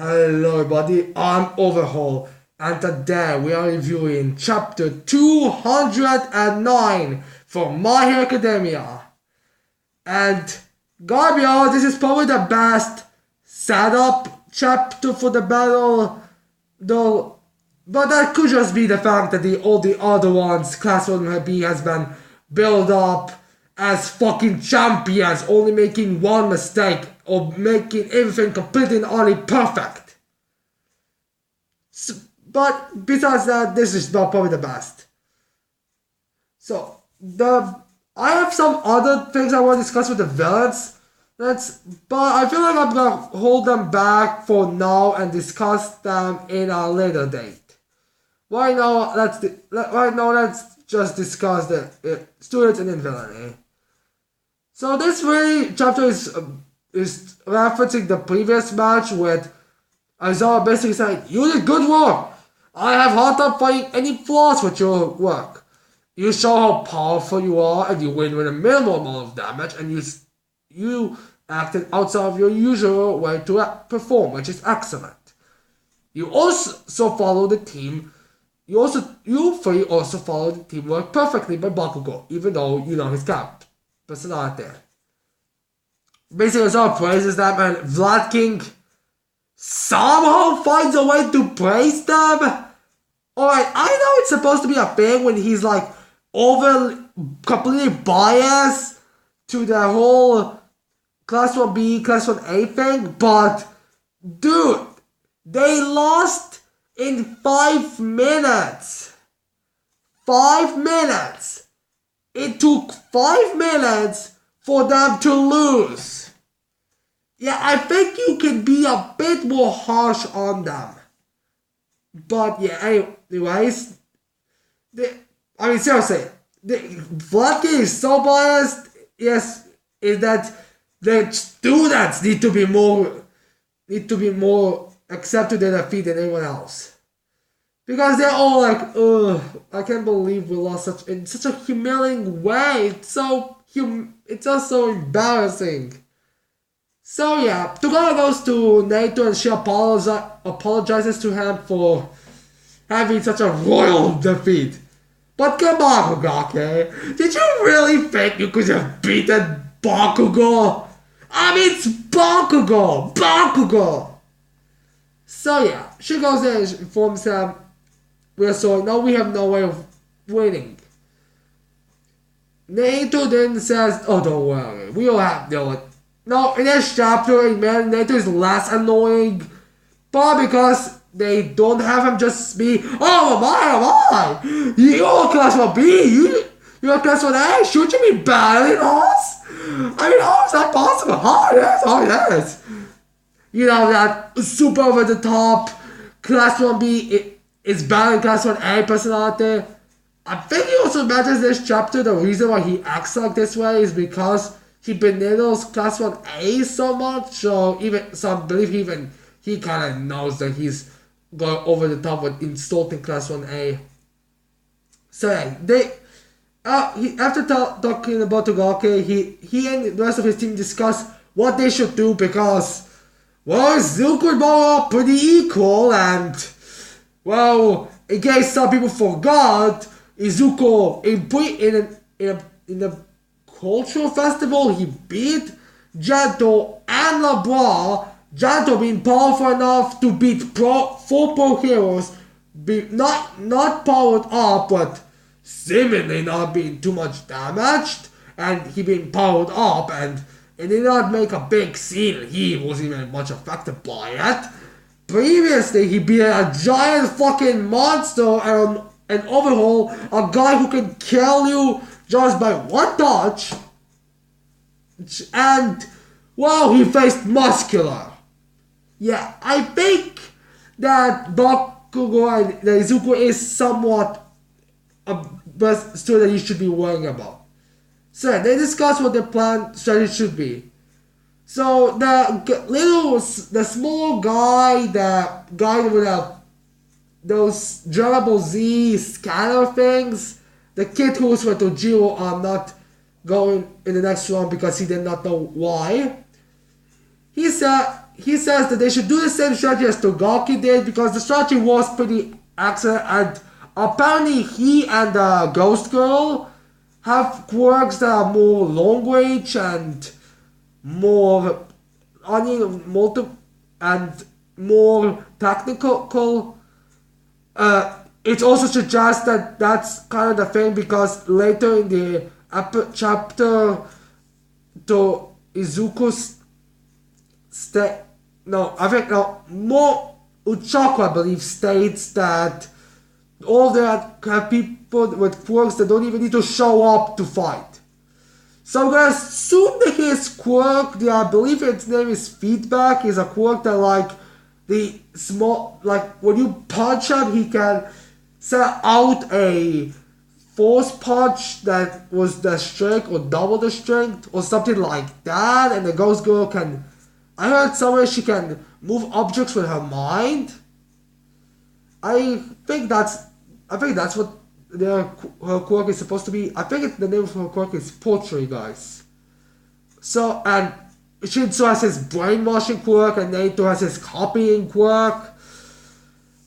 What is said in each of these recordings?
Hello everybody, I'm Overhaul and today we are reviewing chapter 209 from My Hero Academia. And gotta be honest, this is probably the best setup chapter for the battle, though. But that could just be the fact that all the other ones, Class 1B, has been built up as fucking champions, only making one mistake or making everything completely and utterly perfect. But besides that, this is probably the best. So I have some other things I want to discuss with the villains. But I feel like I'm gonna hold them back for now and discuss them in a later date. Right now, let's just discuss the students and then villain. So this really chapter is referencing the previous match with Aizawa basically saying, "You did good work. I have hard time finding any flaws with your work. You show how powerful you are, and you win with a minimal amount of damage, and you acted outside of your usual way to perform, which is excellent. You also follow the team. You three also follow the teamwork perfectly by Bakugo, even though you know his cap personality. Basically, Aizawa praises them, and Vlad King somehow finds a way to praise them. Alright, I know it's supposed to be a thing when he's like completely biased to the whole Class 1B, Class 1A thing, but dude, they lost in 5 minutes. 5 minutes. It took 5 minutes for them to lose. Yeah, I think you can be a bit more harsh on them. But yeah, anyways, seriously, Vlad King is so biased. Yes, is that the students need to be more accepted their defeat than anyone else. Because they're all like, ugh, I can't believe we lost in such a humiliating way. It's also embarrassing. So yeah, Togata goes to Naito and she apologizes to him for having such a royal defeat. But come on, Hogake, did you really think you could have beaten Bakugo? I mean, it's Bakugo! So yeah, she goes there and informs him, we have no way of winning. Naito then says, oh, don't worry, we all have no. No, in this chapter, man, Naito is less annoying, but because they don't have him just be, oh my, you're Class 1B, you're Class 1A, should you be battling us? I mean, how is that possible? Oh yes. You know, that super over the top Class 1B is battling Class 1A personality. I think he also mentions this chapter, the reason why he acts like this way is because he belittles Class 1A so much, so I believe he kind of knows that he's going over the top with insulting Class 1A. So yeah, after talking about Togake, he and the rest of his team discuss what they should do because, well, Zuko and Moro are pretty equal, and, well, in case some people forgot, Izuku in the cultural festival, he beat Gento and LeBron. Gento being powerful enough to beat 4 pro heroes, not powered up, but seemingly not being too much damaged, and he being powered up, and it did not make a big scene. He wasn't even much affected by it. Previously, he beat a giant fucking monster and Overhaul, a guy who can kill you just by one touch. And, well, he faced Muscular. Yeah, I think that Bakugo and Izuku is somewhat a best student you should be worrying about. So they discuss what their plan strategy should be. So the small guy, the guy with those Dragon Z scanner things, the kid who was with Tojiro are not going in the next round because he did not know why. He said he says that they should do the same strategy as Togaki did because the strategy was pretty excellent, and apparently he and the Ghost Girl have quirks that are more long range and more and more technical. It also suggests that that's kind of the thing because later in the chapter, to Izuku's more Uchaku, I believe, states that all that have people with quirks that don't even need to show up to fight. So I'm gonna assume that his quirk, I believe its name is Feedback, is a quirk that the small, when you punch him, he can set out a force punch that was the strength or double the strength or something like that, and the Ghost Girl can, I heard somewhere she can move objects with her mind. I think that's what her quirk is supposed to be. I think the name of her quirk is Poetry, guys. So, and Shinso has his brainwashing quirk, and Naito has his copying quirk.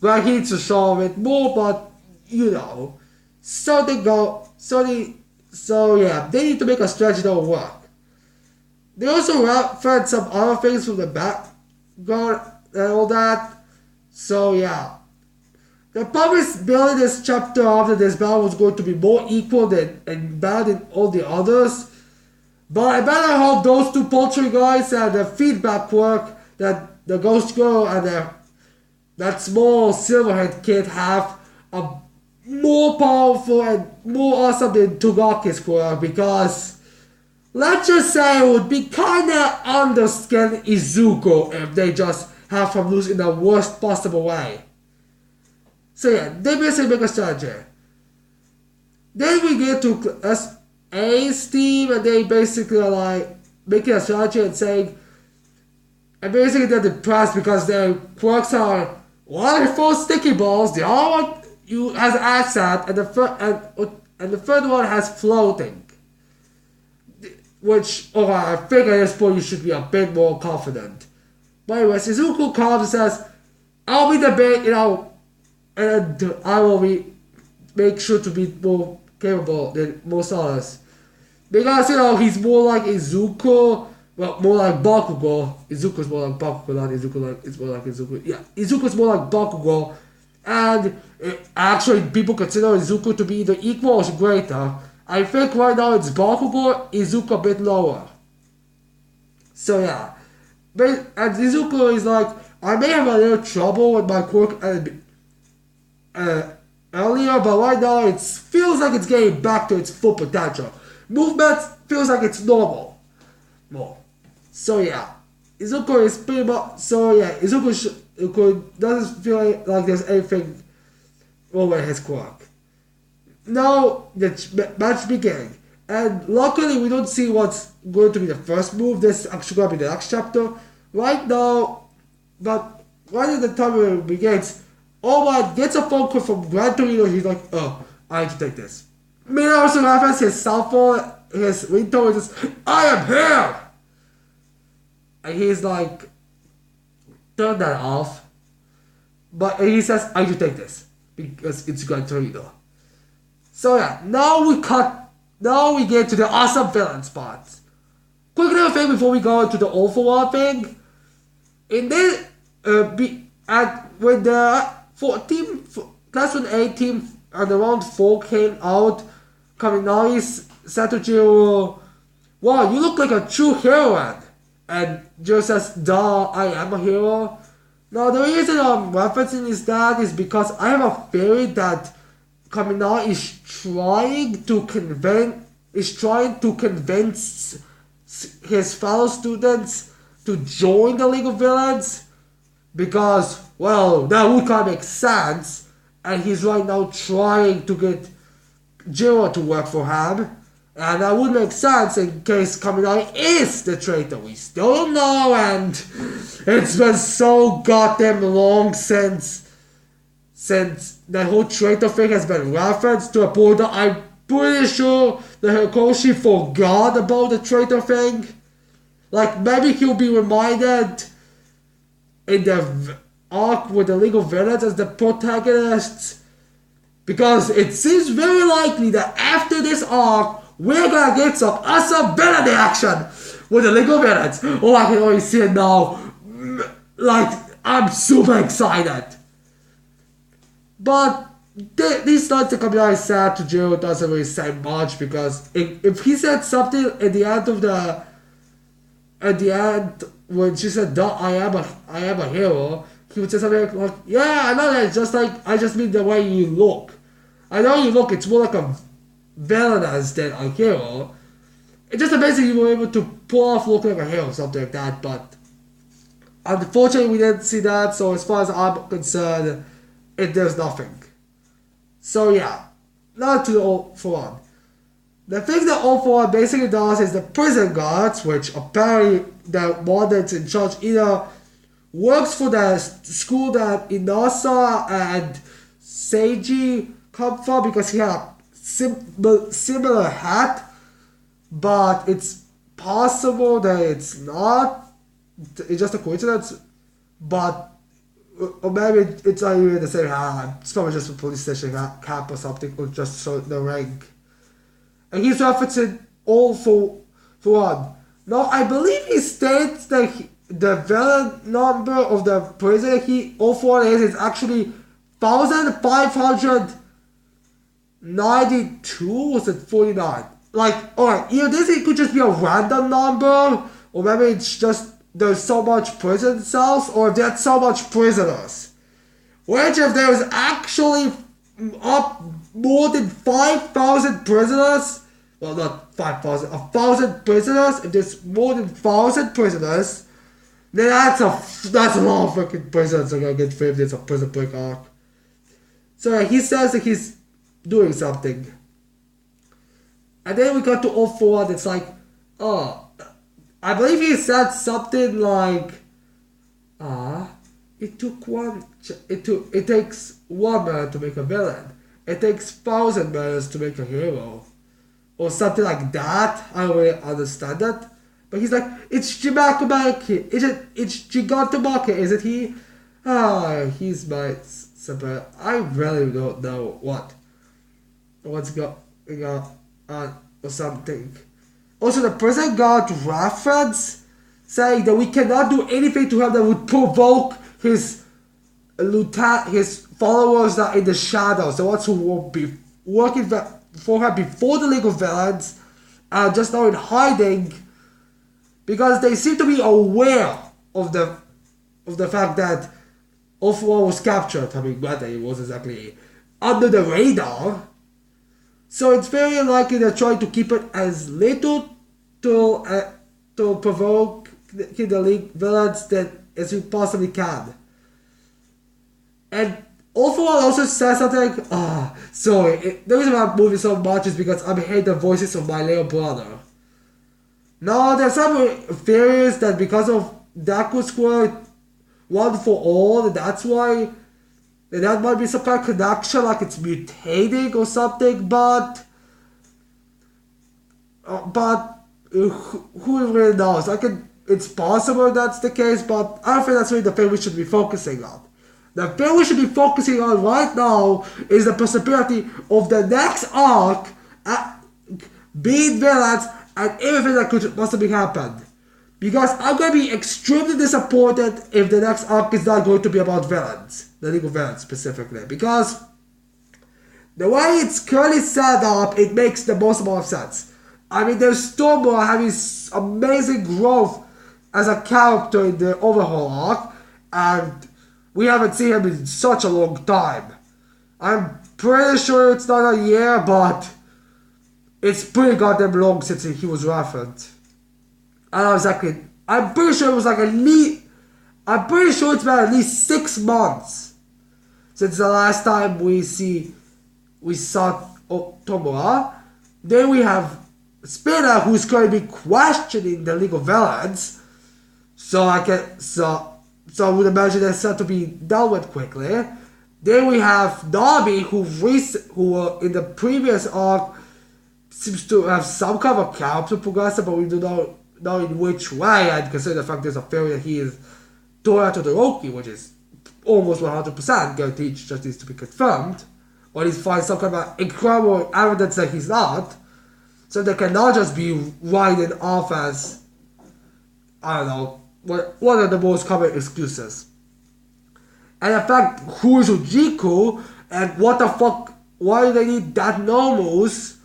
Well, he needs to show it more, but So they go. So yeah, they need to make a strategy that will work. They also found some other things from the background and all that. So yeah. The public building this chapter after this battle was going to be more equal and bad than all the others. But I better hope those two poultry guys and the feedback quirk that the Ghost Girl and that small Silverhead kid have are more powerful and more awesome than Togaki's quirk, because let's just say it would be kinda underskin Izuku if they just have him lose in the worst possible way. So yeah, they basically make a strategy. Then we get to A's team, and they basically are making a strategy and saying, and basically they're depressed because their quirks are one for sticky balls, the other one you has asset, and the third one has floating. Which, I think at this point you should be a bit more confident. But anyways, Izuku comes and says, I'll be the bait, and I will make sure to be more capable than most others. Because, he's more like Izuku, well, more like Bakugo. Izuku's more like Bakugo, not Izuku, it's more like Izuku. Yeah, Izuku's more like Bakugo. And actually, people consider Izuku to be either equal or greater. I think right now it's Bakugo, Izuku a bit lower. So yeah. And Izuku is like, I may have a little trouble with my quirk earlier, but right now it feels like it's getting back to its full potential. Movement feels like it's normal. More. So yeah. Izuku is pretty much, Izuku doesn't feel like there's anything wrong with his quirk. Now the match begins, and luckily we don't see what's going to be the first move. This is actually going to be the next chapter. Right now, but right at the time when it begins, Omar gets a phone call from Gran Torino. He's like, oh, I need to take this. Minoru also references his cell phone, his ringtone is just, I am here! And he's like, turn that off. But he says, I need to take this, because it's Gran Torino. So yeah, now we get to the awesome villain spots. Quick little thing before we go into the All For One thing. In this, when the Class 1A team and around 4 came out, Kaminari said to Jiro, wow, you look like a true heroine. And Jiro says, duh, I am a hero. Now the reason I'm referencing that is because I have a theory that Kaminari is trying to convince his fellow students to join the League of Villains, because, well, that would kind of make sense, and he's right now trying to get Jiro to work for him, and that would make sense in case Kaminari is the traitor. We still don't know, and it's been so goddamn long since that whole traitor thing has been referenced to a point that I'm pretty sure that Hikoshi forgot about the traitor thing. Like, maybe he'll be reminded in the arc with the League of Villains as the protagonists, because it seems very likely that after this arc, we're gonna get some awesome villain action with the League of Villains. Oh, I can already see it now. Like, I'm super excited. But these starts to come out sad to Jiro doesn't really say much, because if he said something at the end of the when she said I am a hero, he would say something like, yeah, I know that, it's just like, I just mean the way you look. I know you look, it's more like a villain than a hero. It's just amazing you were able to pull off looking like a hero or something like that, but unfortunately we didn't see that, so as far as I'm concerned, there's nothing. So yeah, not to the All For One. The thing that All For One basically does is the prison guards, which apparently the one that's in charge either works for the school that Inasa and Seiji come from, because he had a similar hat, but it's possible that it's not. It's just a coincidence, but or maybe it's not even the same hat. It's probably just a police station cap or something, or just show the rank. And he's referencing All For One. Now, I believe he states that the villain number of the prison All For One is actually 1,592. Was it 49? Like, alright, either this it could just be a random number, or maybe it's just there's so much prison cells, or if there's so much prisoners. Which, if there's actually up more than 5,000 prisoners, well, not 5,000, 1,000 prisoners, if there's more than 1,000 prisoners, then that's a lot of fucking prisoners that are gonna get framed as a prison break arc. So he says that he's doing something. And then we got to All For One, it's like, I believe he said something like, it takes one man to make a villain. It takes 1,000 men to make a hero. Or something like that. I don't really understand that. But he's like, it's Jimakumaki. It's Gigantomaki, isn't he? He's my super. I really don't know what's going on or something. Also, the prison guard reference saying that we cannot do anything to him that would provoke his followers that are in the shadows, the ones who will be working for him before the League of Villains, just now in hiding, because they seem to be aware of the fact that All For One was captured. I mean, whether it was exactly under the radar. So it's very likely they're trying to keep it as little to provoke the League villains as you possibly can. And All For One also says something like, the reason why I'm moving so much is because I hate the voices of my little brother. Now, there's some theories that because of Deku Squad One For All, that's why that might be some kind of connection, like it's mutating or something, but who really knows? It's possible that's the case, but I don't think that's really the thing we should be focusing on. The thing we should be focusing on right now is the possibility of the next arc being villains and everything that could possibly happen. Because I'm going to be extremely disappointed if the next arc is not going to be about villains. The League of Villains specifically. Because the way it's currently set up, it makes the most amount of sense. I mean, there's Stormboy having amazing growth as a character in the overhaul arc. And we haven't seen him in such a long time. I'm pretty sure it's not a year, but it's pretty goddamn long since he was referenced. I don't know exactly. I'm pretty sure it was like I'm pretty sure it's been at least 6 months since the last time we saw Tomura. Then we have Spinner, who's going to be questioning the League of Villains. So I would imagine that's set to be dealt with quickly. Then we have Nami, who in the previous arc seems to have some kind of character progression, but we do not know in which way, and consider the fact there's a theory that he is Toya Todoroki, which is almost 100% guaranteed just needs to be confirmed, or at least find some kind of incredible evidence that he's not, so they cannot just be writing off as, I don't know, what are the most common excuses. And in fact, who is Ujiko, and what the fuck, why do they need that Nomus,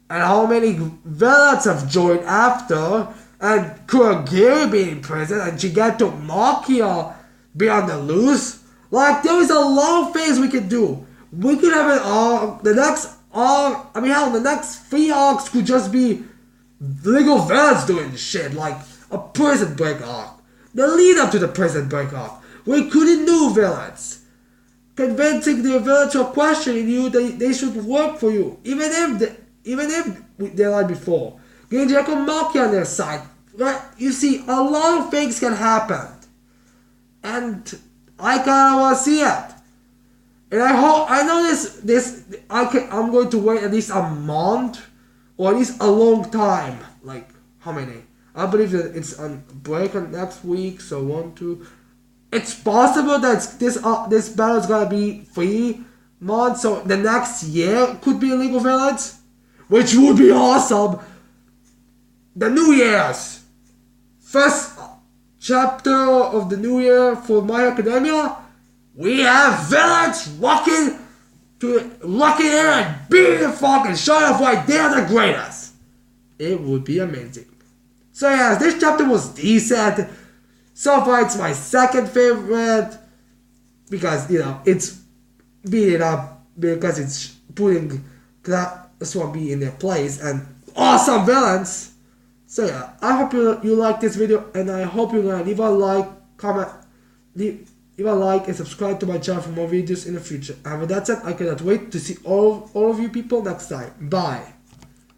and how many villains have joined after, and Kurogiri being in prison, and Shigeto Makia be on the loose. Like, there is a lot of things we can do. We could have it all, the next the next 3 arcs could just be legal villains doing shit, like a prison break arc. The lead up to the prison break arc. We couldn't do villains. Convincing the villains or questioning you they should work for you. Even if they lied before. Getting Jacob Maki on their side. Right? You see, a lot of things can happen. And I kinda wanna see it. And I'm going to wait at least a month or at least a long time. Like, how many? I believe that it's on break on next week, so 1, 2. It's possible that this battle is gonna be 3 months, so the next year could be League of Villains, which would be awesome. The New Year's first chapter of the New Year for My Hero Academia. We have villains walking in and beating the fuck and showing off why they're the greatest. It would be amazing. So yeah, this chapter was decent. So far, it's my second favorite because, it's beating up because it's putting Swamp in their place and awesome villains. So yeah, I hope you like this video, and I hope you're gonna leave a like, comment, leave a like and subscribe to my channel for more videos in the future. And with that said, I cannot wait to see all of you people next time. Bye.